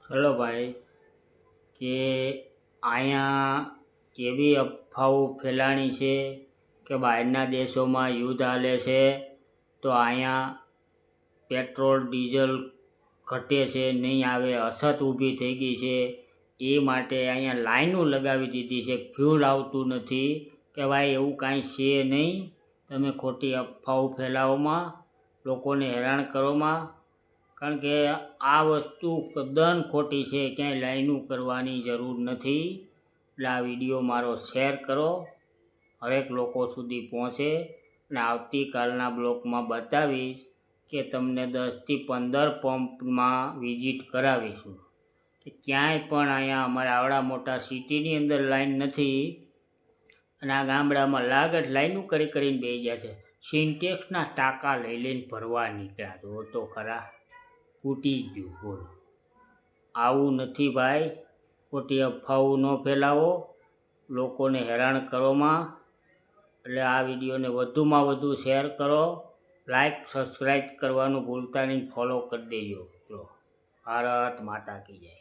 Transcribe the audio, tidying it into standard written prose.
Hello ભાઈ, કે અહીંયા એવી અફવાઓ ફેલાણી છે કે બહારના દેશોમાં યુદ્ધ હાલે છે તો અહીંયા પેટ્રોલ ડીઝલ ઘટે છે, નહીં આવે, અછત ઊભી થઈ ગઈ છે. એ માટે અહીંયા લાઈનો લગાવી દીધી છે, ફ્યુલ આવતું નથી. કે ભાઈ એવું કાંઈ છે નહીં, તમે ખોટી અફવાઓ ફેલાવોમાં, લોકોને હેરાન કરોમાં. કારણ કે આ વસ્તુ તદ્દન ખોટી છે, ક્યાંય લાઈનો કરવાની જરૂર નથી. એટલે આ વિડીયો મારો શેર કરો, હરેક લોકો સુધી પહોંચે. અને આવતીકાલના બ્લોગમાં બતાવીશ કે તમને 10થી 15 પંપમાં વિઝિટ કરાવીશું કે ક્યાંય પણ અહીંયા અમારા આવડા મોટા સિટીની અંદર લાઈન નથી. અને આ ગામડામાં લાગત લાઈનો કરીને બેસી ગયા છે. સિન્ટેક્સના ટાંકા લઈને ભરવા નીકળ્યા, જો તો ખરા, ફૂટી ગયું. બોલો, આવું નથી ભાઈ. ખોટી અફવાઓ ન ફેલાવો, લોકોને હેરાન કરોમાં. એટલે આ વિડીયોને વધુમાં વધુ શેર કરો, લાઈક સબસ્ક્રાઈબ કરવાનું ભૂલતા નહીં, ફોલો કરી દેજો. ભારત માતા કી જય.